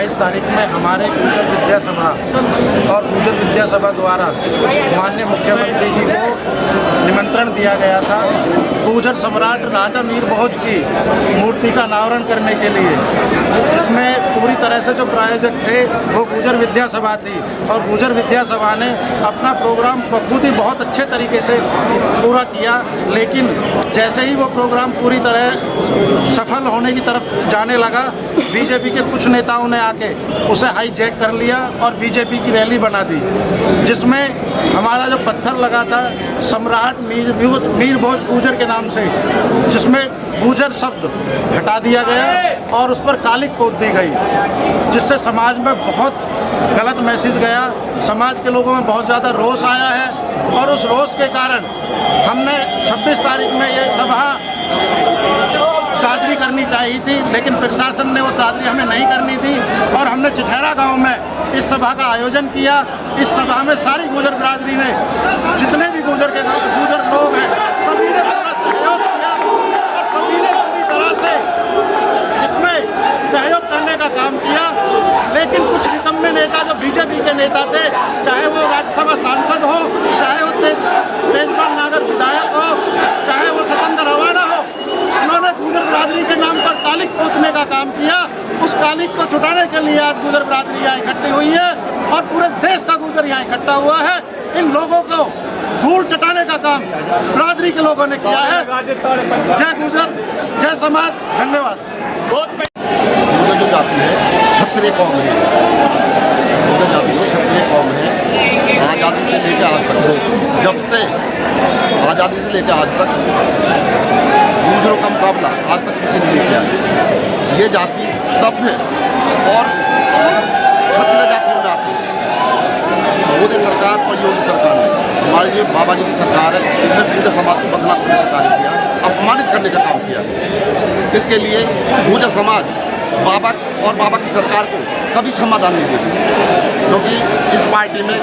22 तारीख में हमारे गुर्जर विद्या सभा और गुर्जर विद्या सभा द्वारा माननीय मुख्यमंत्री जी को निमंत्रण दिया गया था गुर्जर सम्राट राजा मीर भोज की मूर्ति का अनावरण करने के लिए, जिसमें पूरी तरह से जो प्रायोजक थे वो गुर्जर विद्या सभा थी। और गुर्जर विद्या सभा ने अपना प्रोग्राम बखूबी बहुत अच्छे तरीके से पूरा किया, लेकिन जैसे ही वो प्रोग्राम पूरी तरह सफल होने की तरफ जाने लगा, बीजेपी के कुछ नेताओं ने आके उसे हाईजैक कर लिया और बीजेपी की रैली बना दी, जिसमें हमारा जो पत्थर लगा था सम्राट मीर भोज गुर्जर के नाम से, जिसमें गुर्जर शब्द हटा दिया गया और उस पर कालिक पोत दी गई, जिससे समाज में बहुत गलत मैसेज गया। समाज के लोगों में बहुत ज़्यादा रोष आया है और उस रोष के कारण हमने 26 तारीख में ये सभा दादरी करनी चाहिए थी, लेकिन प्रशासन ने वो दादरी हमें नहीं करनी थी और हमने चिठैरा गांव में इस सभा का आयोजन किया। इस सभा में सारी गुर्जर बिरादरी ने, जितने भी गुर्जर लोग हैं, सभी ने पूरा सहयोग किया और सभी ने पूरी तरह से इसमें सहयोग करने का काम किया। लेकिन कुछ निकम्मे नेता जो बीजेपी के नेता थे, चाहे वो राज्यसभा सांसद हो, चाहे वो तेजपाल नागर विधायक हो, चाहे वो सतेंद्र रवाना हो, उन्होंने गुर्जर बिरादरी के नाम पर कालिक पोतने का काम किया। उस कालिक को छुटाने के लिए आज गुर्जर बिरादरी यहाँ इकट्ठी हुई है और पूरे देश का गुर्जर यहाँ इकट्ठा हुआ है। इन लोगों को धूल चटाने का काम बिरादरी के लोगों ने किया है। जय गुर्जर, जय समाज, धन्यवाद। गुर्जर जो जाति है क्षत्रिय कौम है, गुर्जर जाति जो क्षत्रिय कौम है, आज़ादी से लेकर आज तक, जब से आज़ादी से लेकर आज तक गुर्जरों का मुकाबला आज तक किसी ने नहीं किया। ये जाति सभ्य और क्षत्रिय जातियों में आती है। मोदी सरकार और योगी सरकार ने, हमारी जो बाबा जी की सरकार है, इसने पूरे समाज को बदनाम करने का कार्य किया, अपमानित करने का काम किया। इसके लिए गुर्जर समाज बाबा और बाबा की सरकार को कभी समाधान नहीं देगी, क्योंकि इस पार्टी में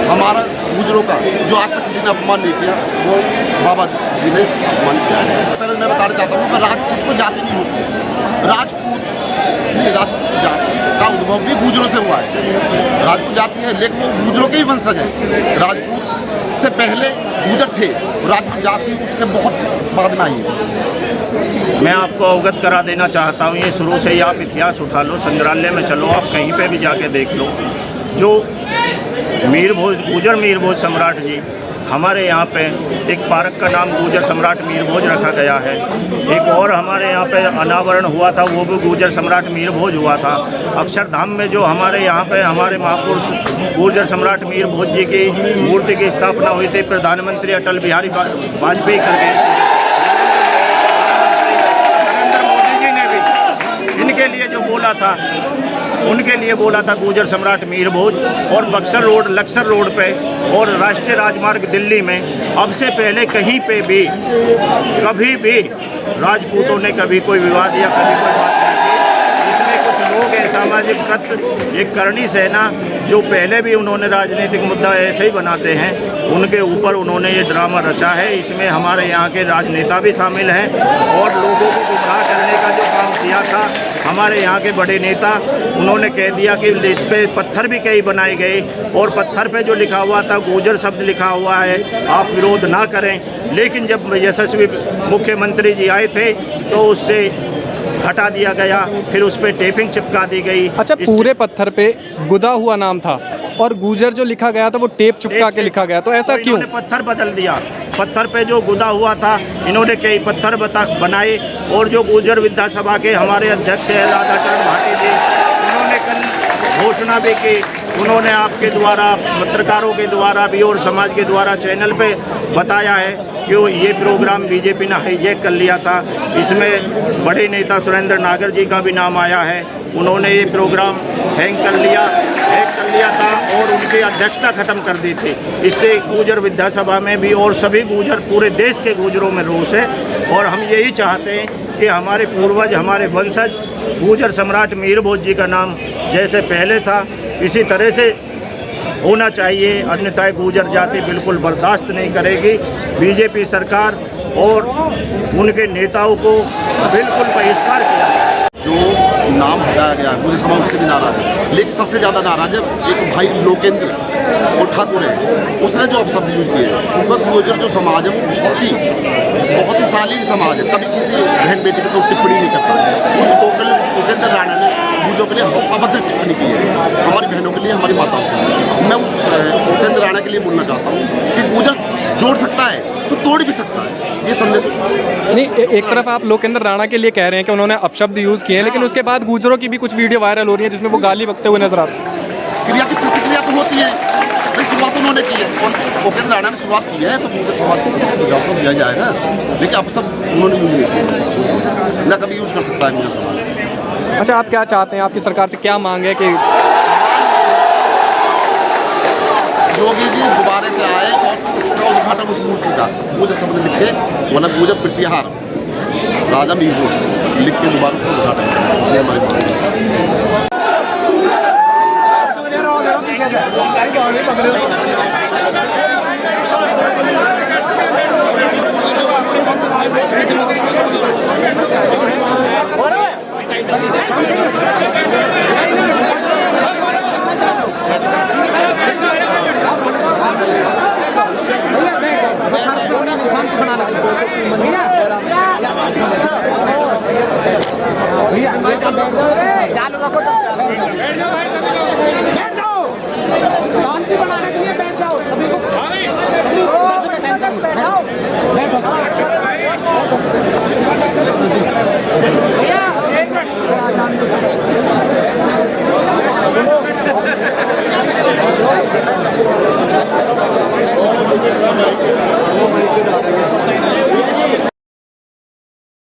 हमारा गुर्जरों का जो आज तक किसी ने अपमान नहीं किया, वो बाबा जी ने अपमान किया है। पहले मैं बताना चाहता हूँ कि राजपूत को जाति नहीं होती। राजपूत जाति का उद्भव भी गुर्जरों से हुआ है। राजपूत जाति है, लेकिन वो गुर्जरों के ही वंशज है। राजपूत से पहले गुर्जर थे, राजपूत जाति उसके बहुत बाद में आई है। मैं आपको अवगत करा देना चाहता हूँ, ये शुरू से ही आप इतिहास उठा लो, संग्रहालय में चलो, आप कहीं पे भी जाके देख लो, जो गुर्जर मीर भोज सम्राट जी, हमारे यहाँ पे एक पार्क का नाम गुर्जर सम्राट मीर भोज रखा गया है। एक और हमारे यहाँ पे अनावरण हुआ था, वो भी गुर्जर सम्राट मीर भोज हुआ था। अक्षरधाम में जो हमारे यहाँ पे हमारे महापुरुष गुर्जर सम्राट मीर भोज जी की मूर्ति की स्थापना हुई थी, प्रधानमंत्री अटल बिहारी वाजपेयी करके, नरेंद्र मोदी जी ने भी इनके लिए जो बोला था, उनके लिए बोला था गुर्जर सम्राट मीर भोज। और बक्सर रोड, लक्सर रोड पे और राष्ट्रीय राजमार्ग दिल्ली में अब से पहले कहीं पे भी कभी भी राजपूतों ने कभी कोई विवाद या कभी कोई बात नहीं की। इसमें कुछ लोग हैं सामाजिक तत्व, एक करणी सेना, जो पहले भी उन्होंने राजनीतिक मुद्दा ऐसे ही बनाते हैं, उनके ऊपर उन्होंने ये ड्रामा रचा है। इसमें हमारे यहाँ के राजनेता भी शामिल हैं और लोगों को गुमराह करने का जो काम किया था हमारे यहाँ के बड़े नेता, उन्होंने कह दिया कि इस पे पत्थर भी कई बनाए गए और पत्थर पे जो लिखा हुआ था गुर्जर शब्द लिखा हुआ है, आप विरोध ना करें। लेकिन जब यशस्वी मुख्यमंत्री जी आए थे तो उससे हटा दिया गया, फिर उस पर टेपिंग चिपका दी गई। अच्छा, पूरे पत्थर पे गुदा हुआ नाम था और गुर्जर जो लिखा गया था वो टेप चिपका के लिखा गया, तो ऐसा क्यों? पत्थर बदल दिया, पत्थर पे जो गुदा हुआ था इन्होंने कई पत्थर बनाए। और जो गुर्जर विद्या सभा के हमारे अध्यक्ष है राधाचरण भाटी जी, उन्होंने कल घोषणा भी की, उन्होंने आपके द्वारा, पत्रकारों के द्वारा भी और समाज के द्वारा चैनल पे बताया है कि ये प्रोग्राम बीजेपी ने हाईजैक कर लिया था। इसमें बड़े नेता सुरेंद्र नागर जी का भी नाम आया है, उन्होंने ये प्रोग्राम हैक कर लिया था और उनकी अध्यक्षता खत्म कर दी थी। इससे गुर्जर विद्या सभा में भी और सभी गुर्जर, पूरे देश के गुर्जरों में रोष है। और हम यही चाहते हैं कि हमारे पूर्वज, हमारे वंशज गुर्जर सम्राट मीर भोज जी का नाम जैसे पहले था इसी तरह से होना चाहिए, अन्यथा गुर्जर जाति बिल्कुल बर्दाश्त नहीं करेगी। बीजेपी सरकार और उनके नेताओं को बिल्कुल बहिष्कार किया। जो नाम हटाया गया है, गुर्जर समाज उससे भी नाराज है। लेकिन सबसे ज़्यादा नाराज है एक भाई लोकेंद्र और ठाकुर है, उसने जो अपशब्द यूज किए। तो गुर्जर जो समाज है वो बहुत ही शालीन समाज है, कभी किसी बहन बेटी पर कोई टिप्पणी नहीं करता है। उस उपेंद्र राणा ने गुर्जरों के लिए अभद्र टिप्पणी की है, हमारी बहनों के लिए, हमारी माताओं के लिए। मैं उस उपेंद्र राणा के लिए बोलना चाहता हूँ कि गुर्जर जोड़ सकता है तो तोड़ भी सकता है, ये संदेश नहीं, एक तरफ आप लोकेंद्र राणा के लिए कह रहे हैं कि उन्होंने अपशब्द यूज़ किए हैं, लेकिन उसके बाद गुर्जरों की भी कुछ वीडियो वायरल हो रही है जिसमें वो गाली बकते हुए नजर आ रहे हैं। क्रिया की प्रतिक्रिया तो होती है, भाई शुरुआत उन्होंने की है और उपेंद्र राणा ने शुरुआत की है, तो गुर्जर समाज को सुझाव तो दिया जाएगा। लेकिन अब सब उन्होंने यूज नहीं किया, न कभी यूज कर सकता है गुर्जर समाज। अच्छा, आप क्या चाहते हैं, आपकी सरकार से क्या मांग है कि योगी जी दोबारा से आए और उसका उद्घाटन उस मूर्ति का गुर्जर शब्द लिखे, वरना गुर्जर प्रतिहार राजा मीर भोज लिख के दोबारा उसका उद्घाटन करें, ये हमारी मांग है। भैया